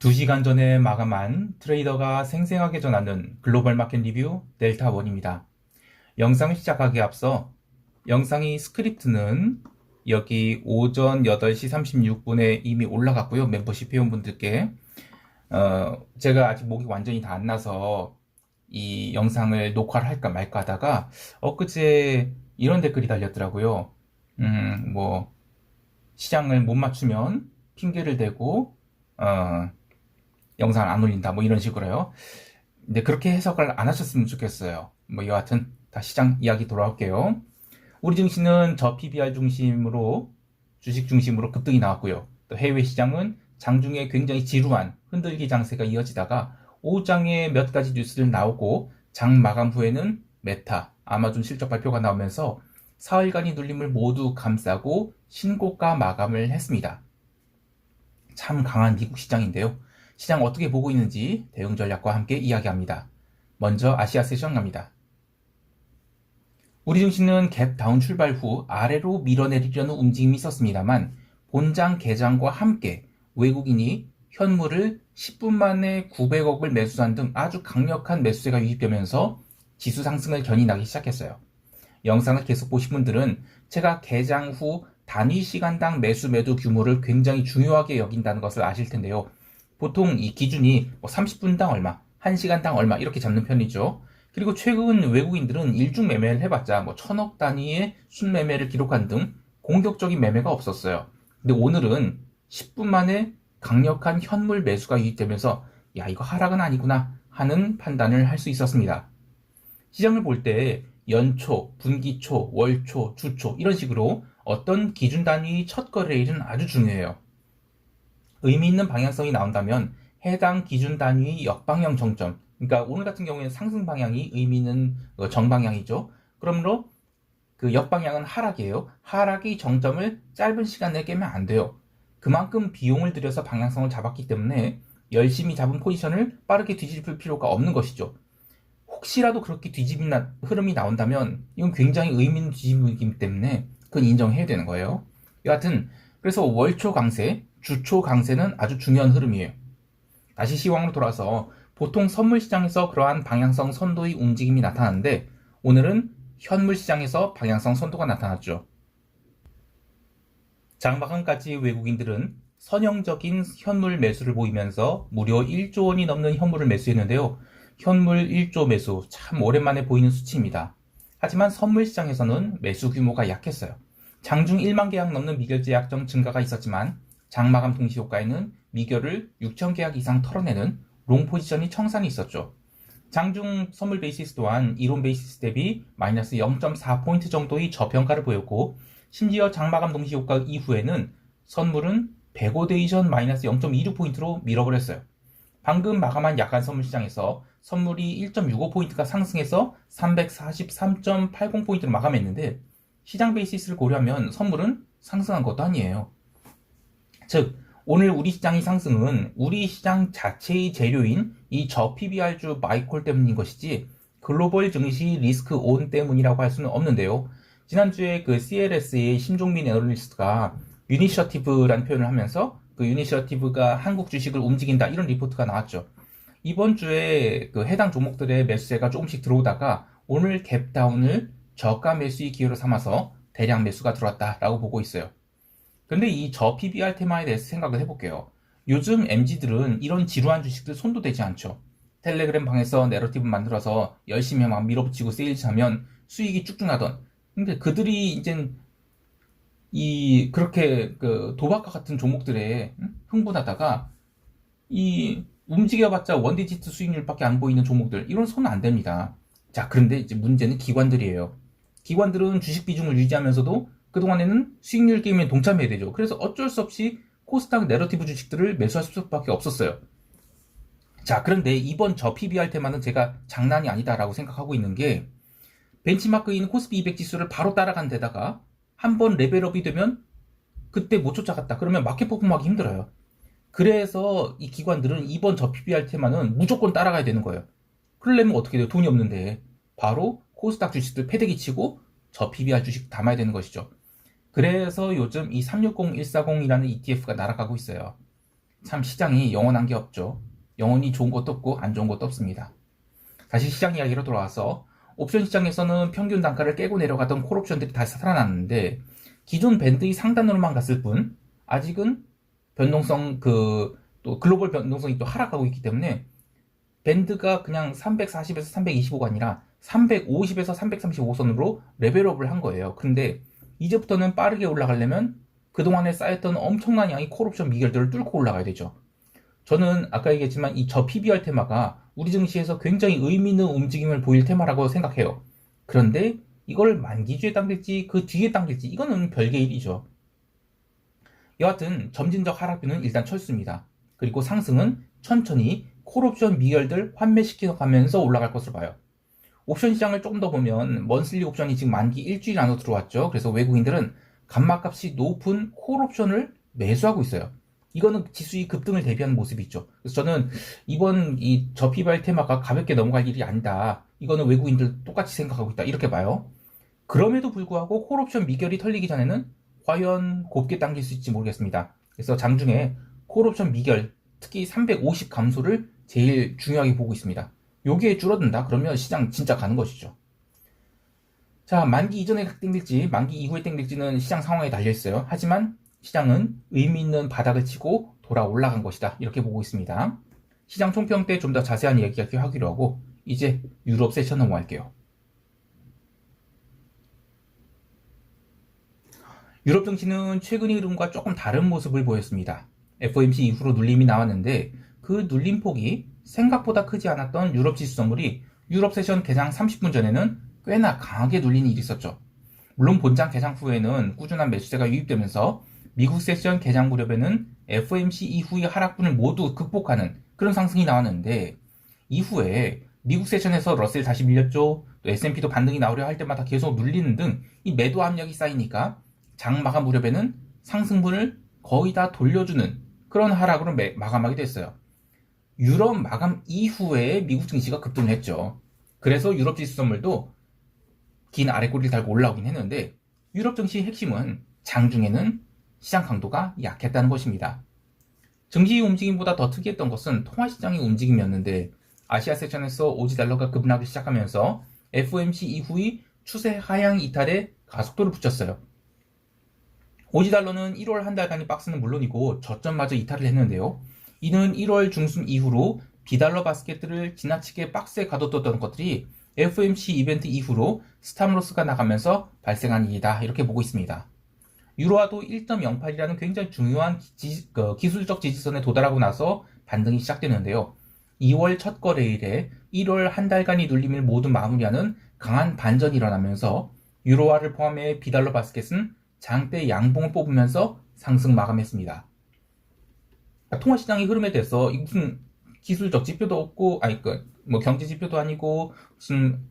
2시간 전에 마감한 트레이더가 생생하게 전하는 글로벌 마켓 리뷰 델타원입니다. 영상을 시작하기에 앞서 영상의 스크립트는 여기 오전 8시 36분에 이미 올라갔고요. 멤버십 회원분들께 제가 아직 목이 완전히 다 안 나서 이 영상을 녹화를 할까 말까 하다가 엊그제 이런 댓글이 달렸더라고요. 뭐 시장을 못 맞추면 핑계를 대고 영상을 안 올린다 뭐 이런 식으로요. 근데 그렇게 해석을 안 하셨으면 좋겠어요. 뭐 여하튼 다 시장 이야기 돌아올게요. 우리 증시는 저 PBR 중심으로 주식 중심으로 급등이 나왔고요. 또 해외 시장은 장중에 굉장히 지루한 흔들기 장세가 이어지다가 오후장에 몇 가지 뉴스를 나오고 장 마감 후에는 메타, 아마존 실적 발표가 나오면서 사흘간의 눌림을 모두 감싸고 신고가 마감을 했습니다. 참 강한 미국 시장인데요. 시장 어떻게 보고 있는지 대응 전략과 함께 이야기합니다. 먼저 아시아 세션 갑니다. 우리 증시는 갭 다운 출발 후 아래로 밀어내리려는 움직임이 있었습니다만 본장 개장과 함께 외국인이 현물을 10분 만에 900억을 매수한 등 아주 강력한 매수세가 유입되면서 지수 상승을 견인하기 시작했어요. 영상을 계속 보신 분들은 제가 개장 후 단위 시간당 매수 매도 규모를 굉장히 중요하게 여긴다는 것을 아실 텐데요. 보통 이 기준이 30분당 얼마, 1시간당 얼마 이렇게 잡는 편이죠. 그리고 최근 외국인들은 일중 매매를 해봤자 1000억 단위의 순매매를 기록한 등 공격적인 매매가 없었어요. 근데 오늘은 10분 만에 강력한 현물 매수가 유입되면서 야 이거 하락은 아니구나 하는 판단을 할 수 있었습니다. 시장을 볼 때 연초, 분기초, 월초, 주초 이런 식으로 어떤 기준 단위의 첫 거래일은 아주 중요해요. 의미 있는 방향성이 나온다면 해당 기준 단위의 역방향 정점, 그러니까 오늘 같은 경우에는 상승 방향이 의미 있는 정방향이죠. 그러므로 그 역방향은 하락이에요. 하락의 정점을 짧은 시간 내에 깨면 안 돼요. 그만큼 비용을 들여서 방향성을 잡았기 때문에 열심히 잡은 포지션을 빠르게 뒤집을 필요가 없는 것이죠. 혹시라도 그렇게 뒤집는 흐름이 나온다면 이건 굉장히 의미 있는 뒤집음이기 때문에 그건 인정해야 되는 거예요. 여하튼 그래서 월초 강세, 주초 강세는 아주 중요한 흐름이에요. 다시 시황으로 돌아서 보통 선물 시장에서 그러한 방향성 선도의 움직임이 나타나는데 오늘은 현물 시장에서 방향성 선도가 나타났죠. 장마감까지 외국인들은 선형적인 현물 매수를 보이면서 무려 1조 원이 넘는 현물을 매수했는데요. 현물 1조 매수 참 오랜만에 보이는 수치입니다. 하지만 선물 시장에서는 매수 규모가 약했어요. 장중 1만 계약 넘는 미결제 약정 증가가 있었지만 장마감 동시 효과에는 미결을 6천 계약 이상 털어내는 롱 포지션이 청산이 있었죠. 장중 선물 베이시스 또한 이론 베이시스 대비 마이너스 0.4포인트 정도의 저평가를 보였고 심지어 장마감 동시 효과 이후에는 선물은 105대 이전 마이너스 0.26포인트로 밀어버렸어요. 방금 마감한 야간 선물 시장에서 선물이 1.65포인트가 상승해서 343.80포인트로 마감했는데 시장 베이시스를 고려하면 선물은 상승한 것도 아니에요. 즉 오늘 우리 시장의 상승은 우리 시장 자체의 재료인 이 저 PBR주 마이콜 때문인 것이지 글로벌 증시 리스크 온 때문이라고 할 수는 없는데요. 지난주에 그 CLS의 심종민 애널리스트가 유니셔티브라는 표현을 하면서 그 유니셔티브가 한국 주식을 움직인다 이런 리포트가 나왔죠. 이번 주에 그 해당 종목들의 매수세가 조금씩 들어오다가 오늘 갭다운을 저가 매수의 기회로 삼아서 대량 매수가 들어왔다라고 보고 있어요. 근데 이 저 PBR 테마에 대해서 생각을 해볼게요. 요즘 MZ들은 이런 지루한 주식들 손도 대지 않죠. 텔레그램 방에서 내러티브 만들어서 열심히 막 밀어붙이고 세일즈 하면 수익이 쭉쭉 나던. 근데 그들이 이젠 그렇게 그 도박과 같은 종목들에 흥분하다가 이 움직여봤자 원디지트 수익률밖에 안 보이는 종목들 이런 손은 안 됩니다. 자, 그런데 이제 문제는 기관들이에요. 기관들은 주식 비중을 유지하면서도 그동안에는 수익률 게임에 동참해야 되죠. 그래서 어쩔 수 없이 코스닥 내러티브 주식들을 매수할 수밖에 없었어요. 자, 그런데 이번 저 PBR 테마는 제가 장난이 아니다라고 생각하고 있는 게 벤치마크인 코스피 200 지수를 바로 따라간 데다가 한번 레벨업이 되면 그때 못 쫓아갔다. 그러면 마켓 퍼폼하기 힘들어요. 그래서 이 기관들은 이번 저 PBR 테마는 무조건 따라가야 되는 거예요. 그러려면 어떻게 돼요? 돈이 없는데 바로 코스닥 주식들 패대기 치고 저 PBR 주식 담아야 되는 것이죠. 그래서 요즘 이 360140이라는 ETF가 날아가고 있어요. 참 시장이 영원한 게 없죠. 영원히 좋은 것도 없고 안 좋은 것도 없습니다. 다시 시장 이야기로 돌아와서 옵션 시장에서는 평균 단가를 깨고 내려가던 콜옵션들이 다시 살아났는데 기존 밴드의 상단으로만 갔을 뿐 아직은 변동성 또 글로벌 변동성이 또 하락하고 있기 때문에 밴드가 그냥 340에서 325가 아니라 350에서 335선으로 레벨업을 한 거예요. 근데 이제부터는 빠르게 올라가려면 그동안에 쌓였던 엄청난 양의 콜옵션 미결들을 뚫고 올라가야 되죠. 저는 아까 얘기했지만 이 저 PBR 테마가 우리 증시에서 굉장히 의미 있는 움직임을 보일 테마라고 생각해요. 그런데 이걸 만기주에 당길지 그 뒤에 당길지 이거는 별개 일이죠. 여하튼 점진적 하락뷰는 일단 철수입니다. 그리고 상승은 천천히 콜옵션 미결들 환매시켜 가면서 올라갈 것으로 봐요. 옵션 시장을 조금 더 보면 먼슬리 옵션이 지금 만기 일주일 안으로 들어왔죠. 그래서 외국인들은 감마값이 높은 콜옵션을 매수하고 있어요. 이거는 지수의 급등을 대비하는 모습이 있죠. 그래서 저는 이번 이 저피발 테마가 가볍게 넘어갈 일이 아니다. 이거는 외국인들 똑같이 생각하고 있다. 이렇게 봐요. 그럼에도 불구하고 콜옵션 미결이 털리기 전에는 과연 곱게 당길 수 있을지 모르겠습니다. 그래서 장중에 콜옵션 미결, 특히 350 감소를 제일 중요하게 보고 있습니다. 요게 줄어든다? 그러면 시장 진짜 가는 것이죠. 자, 만기 이전에 땡길지, 만기 이후에 땡길지는 시장 상황에 달려있어요. 하지만 시장은 의미 있는 바닥을 치고 돌아 올라간 것이다. 이렇게 보고 있습니다. 시장 총평 때 좀 더 자세한 이야기 하기로 하고, 이제 유럽 세션 넘어갈게요. 유럽 증시는 최근의 흐름과 조금 다른 모습을 보였습니다. FOMC 이후로 눌림이 나왔는데 그 눌림폭이 생각보다 크지 않았던 유럽 지수 선물이 유럽 세션 개장 30분 전에는 꽤나 강하게 눌리는 일이 있었죠. 물론 본장 개장 후에는 꾸준한 매수세가 유입되면서 미국 세션 개장 무렵에는 FOMC 이후의 하락분을 모두 극복하는 그런 상승이 나왔는데 이후에 미국 세션에서 러셀 다시 밀렸죠. 또 S&P도 반등이 나오려 할 때마다 계속 눌리는 등 이 매도 압력이 쌓이니까 장 마감 무렵에는 상승분을 거의 다 돌려주는 그런 하락으로 마감하게 됐어요. 유럽 마감 이후에 미국 증시가 급등을 했죠. 그래서 유럽 지수 선물도 긴 아래꼬리를 달고 올라오긴 했는데 유럽 증시의 핵심은 장중에는 시장 강도가 약했다는 것입니다. 증시 움직임보다 더 특이했던 것은 통화시장의 움직임이었는데 아시아 세션에서 오지달러가 급락을 시작하면서 FOMC 이후의 추세 하향 이탈에 가속도를 붙였어요. 오지달러는 1월 한 달간의 박스는 물론이고 저점마저 이탈을 했는데요. 이는 1월 중순 이후로 비달러 바스켓들을 지나치게 박스에 가둬뒀던 것들이 FOMC 이벤트 이후로 스탑로스가 나가면서 발생한 일이다. 이렇게 보고 있습니다. 유로화도 1.08이라는 굉장히 중요한 기술적 지지선에 도달하고 나서 반등이 시작되는데요. 2월 첫 거래일에 1월 한 달간의 눌림을 모두 마무리하는 강한 반전이 일어나면서 유로화를 포함해 비달러 바스켓은 장대 양봉을 뽑으면서 상승 마감했습니다. 통화시장의 흐름에 대해서 무슨 기술적 지표도 없고, 경제 지표도 아니고, 무슨,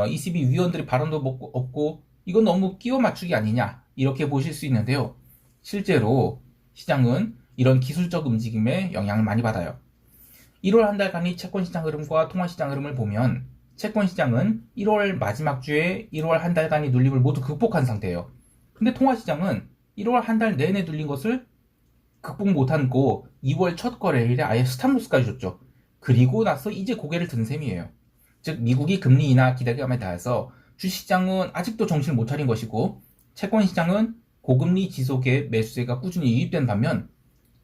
ECB 위원들의 발언도 없고, 이건 너무 끼워 맞추기 아니냐, 이렇게 보실 수 있는데요. 실제로 시장은 이런 기술적 움직임에 영향을 많이 받아요. 1월 한 달간의 채권시장 흐름과 통화시장 흐름을 보면, 채권시장은 1월 마지막 주에 1월 한 달간의 눌림을 모두 극복한 상태예요. 근데 통화시장은 1월 한 달 내내 눌린 것을 극복 못하고 2월 첫 거래일에 아예 스탑로스까지 줬죠. 그리고 나서 이제 고개를 든 셈이에요. 즉 미국이 금리 인하 기대감에 따라서 주시장은 아직도 정신을 못 차린 것이고 채권시장은 고금리 지속에 매수세가 꾸준히 유입된 반면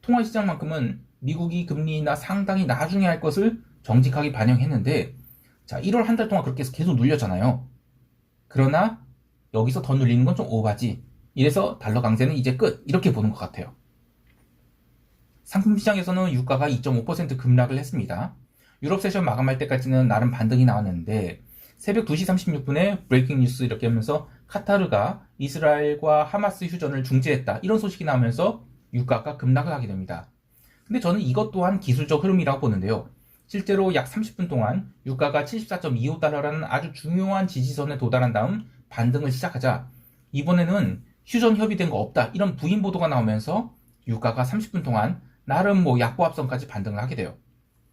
통화시장만큼은 미국이 금리 인하 상당히 나중에 할 것을 정직하게 반영했는데 자 1월 한 달 동안 그렇게 해서 계속 눌렸잖아요. 그러나 여기서 더 눌리는 건 좀 오바지. 이래서 달러 강세는 이제 끝. 이렇게 보는 것 같아요. 상품시장에서는 유가가 2.5% 급락을 했습니다. 유럽 세션 마감할 때까지는 나름 반등이 나왔는데 새벽 2시 36분에 브레이킹 뉴스 이렇게 하면서 카타르가 이스라엘과 하마스 휴전을 중지했다. 이런 소식이 나오면서 유가가 급락을 하게 됩니다. 근데 저는 이것 또한 기술적 흐름이라고 보는데요. 실제로 약 30분 동안 유가가 74.25달러라는 아주 중요한 지지선에 도달한 다음 반등을 시작하자 이번에는 휴전 협의된 거 없다 이런 부인 보도가 나오면서 유가가 30분 동안 나름 약보합선까지 반등을 하게 돼요.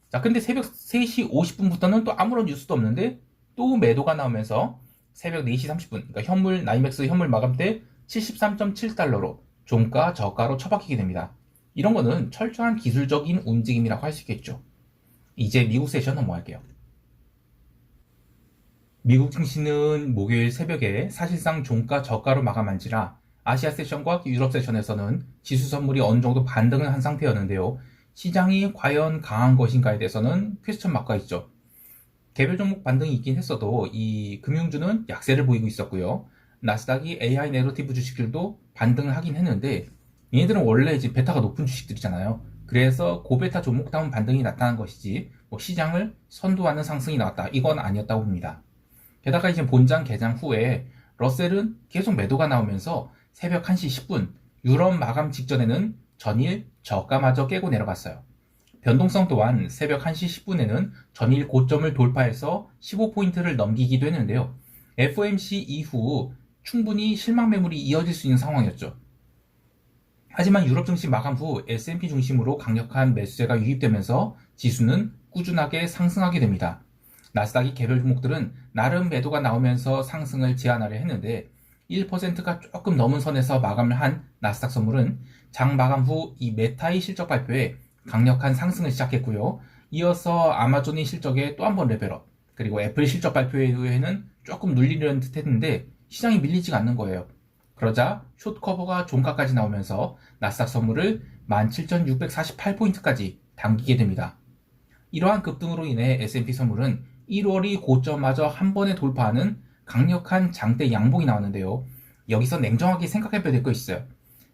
자, 근데 새벽 3시 50분부터는 또 아무런 뉴스도 없는데 또 매도가 나오면서 새벽 4시 30분 그러니까 나이맥스 현물 마감 때 73.7달러로 종가 저가로 처박히게 됩니다. 이런 거는 철저한 기술적인 움직임이라고 할 수 있겠죠. 이제 미국 세션 넘어갈게요. 미국 증시는 목요일 새벽에 사실상 종가 저가로 마감한지라 아시아 세션과 유럽 세션에서는 지수 선물이 어느 정도 반등을 한 상태였는데요. 시장이 과연 강한 것인가에 대해서는 퀘스천 마크가 있죠. 개별 종목 반등이 있긴 했어도 이 금융주는 약세를 보이고 있었고요. 나스닥이 AI 내러티브 주식들도 반등을 하긴 했는데 얘네들은 원래 이제 베타가 높은 주식들이잖아요. 그래서 고베타 종목다운 반등이 나타난 것이지 뭐 시장을 선도하는 상승이 나왔다 이건 아니었다고 봅니다. 게다가 이제 본장 개장 후에 러셀은 계속 매도가 나오면서 새벽 1시 10분 유럽 마감 직전에는 전일 저가마저 깨고 내려갔어요. 변동성 또한 새벽 1시 10분에는 전일 고점을 돌파해서 15포인트를 넘기기도 했는데요. FOMC 이후 충분히 실망 매물이 이어질 수 있는 상황이었죠. 하지만 유럽 증시 마감 후 S&P 중심으로 강력한 매수세가 유입되면서 지수는 꾸준하게 상승하게 됩니다. 나스닥이 개별 종목들은 나름 매도가 나오면서 상승을 제한하려 했는데 1%가 조금 넘은 선에서 마감을 한 나스닥 선물은 장 마감 후 이 메타의 실적 발표에 강력한 상승을 시작했고요. 이어서 아마존의 실적에 또 한 번 레벨업, 그리고 애플 실적 발표에 의해는 조금 눌리려는 듯 했는데 시장이 밀리지가 않는 거예요. 그러자 숏커버가 종가까지 나오면서 나스닥 선물을 17,648포인트까지 당기게 됩니다. 이러한 급등으로 인해 S&P 선물은 1월이 고점마저 한 번에 돌파하는 강력한 장대 양봉이 나왔는데요. 여기서 냉정하게 생각해봐야 될 거 있어요.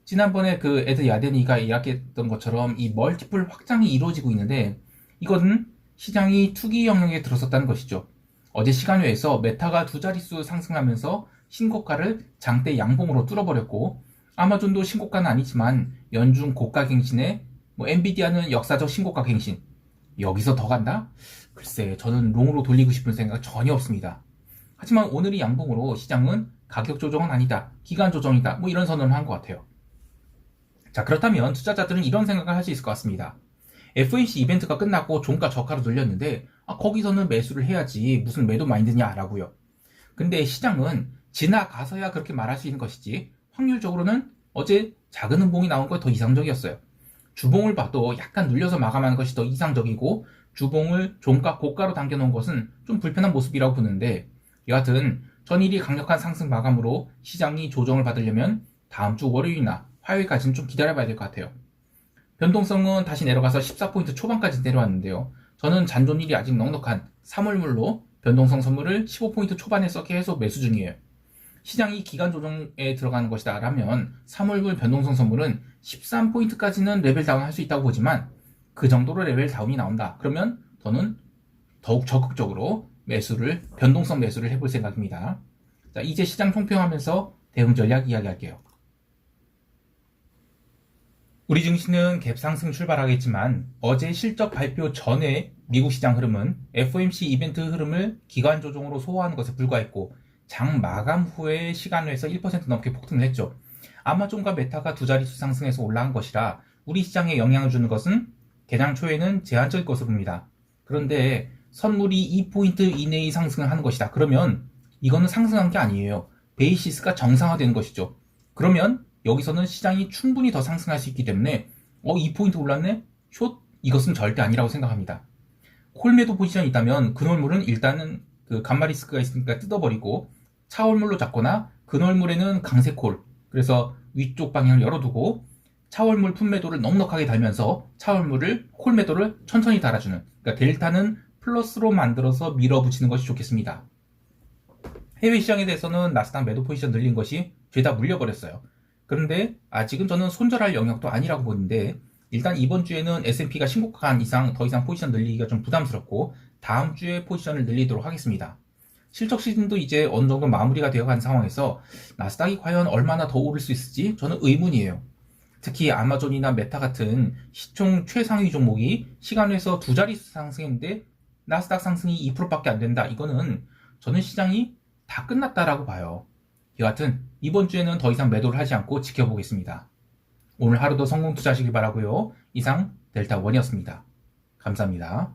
지난번에 그 에드 야데니가 이야기했던 것처럼 이 멀티플 확장이 이루어지고 있는데 이거는 시장이 투기 영역에 들어섰다는 것이죠. 어제 시간외에서 메타가 두 자릿수 상승하면서 신고가를 장대 양봉으로 뚫어버렸고 아마존도 신고가는 아니지만 연중 고가 갱신에 엔비디아는 역사적 신고가 갱신. 여기서 더 간다? 글쎄 저는 롱으로 돌리고 싶은 생각 전혀 없습니다. 하지만 오늘이 양봉으로 시장은 가격 조정은 아니다, 기간 조정이다, 이런 선언을 한 것 같아요. 자, 그렇다면 투자자들은 이런 생각을 할 수 있을 것 같습니다. FOMC 이벤트가 끝나고 종가 저가로 늘렸는데 거기서는 매수를 해야지 무슨 매도 마인드냐라고요. 근데 시장은 지나가서야 그렇게 말할 수 있는 것이지 확률적으로는 어제 작은 음봉이 나온 거 더 이상적이었어요. 주봉을 봐도 약간 눌려서 마감하는 것이 더 이상적이고 주봉을 종가 고가로 당겨놓은 것은 좀 불편한 모습이라고 보는데 여하튼 전일이 강력한 상승 마감으로 시장이 조정을 받으려면 다음 주 월요일이나 화요일까지는 좀 기다려봐야 될 것 같아요. 변동성은 다시 내려가서 14포인트 초반까지 내려왔는데요. 저는 잔존일이 아직 넉넉한 3월물로 변동성 선물을 15포인트 초반에서 계속 매수 중이에요. 시장이 기간 조정에 들어가는 것이다 라면 3월물 변동성 선물은 13포인트까지는 레벨 다운 할 수 있다고 보지만 그 정도로 레벨 다운이 나온다. 그러면 저는 더욱 적극적으로 변동성 매수를 해볼 생각입니다. 자, 이제 시장 총평하면서 대응 전략 이야기할게요. 우리 증시는 갭상승 출발하겠지만 어제 실적 발표 전에 미국 시장 흐름은 FOMC 이벤트 흐름을 기간 조정으로 소화하는 것에 불과했고 장 마감 후에 시간 내에서 1% 넘게 폭등을 했죠. 아마존과 메타가 두 자릿수 상승해서 올라간 것이라 우리 시장에 영향을 주는 것은 개장 초에는 제한적일 것으로 봅니다. 그런데 선물이 2포인트 이내의 상승을 하는 것이다. 그러면 이거는 상승한 게 아니에요. 베이시스가 정상화되는 것이죠. 그러면 여기서는 시장이 충분히 더 상승할 수 있기 때문에 2포인트 올랐네? 숏? 이것은 절대 아니라고 생각합니다. 콜매도 포지션이 있다면 근월물은 일단은 그 감마 리스크가 있으니까 뜯어버리고 차월물로 잡거나 근월물에는 강세콜, 그래서 위쪽 방향을 열어두고 차월물 풋매도를 넉넉하게 달면서 차월물을 콜매도를 천천히 달아주는, 그러니까 델타는 플러스로 만들어서 밀어붙이는 것이 좋겠습니다. 해외 시장에 대해서는 나스닥 매도 포지션 늘린 것이 죄다 물려버렸어요. 그런데 아직은 저는 손절할 영역도 아니라고 보는데 일단 이번 주에는 S&P가 신고가한 이상 더 이상 포지션 늘리기가 좀 부담스럽고 다음 주에 포지션을 늘리도록 하겠습니다. 실적 시즌도 이제 어느 정도 마무리가 되어간 상황에서 나스닥이 과연 얼마나 더 오를 수 있을지 저는 의문이에요. 특히 아마존이나 메타 같은 시총 최상위 종목이 시간에서 두 자릿수 상승했는데 나스닥 상승이 2%밖에 안 된다. 이거는 저는 시장이 다 끝났다라고 봐요. 여하튼 이번 주에는 더 이상 매도를 하지 않고 지켜보겠습니다. 오늘 하루도 성공 투자하시길 바라고요. 이상 델타원이었습니다. 감사합니다.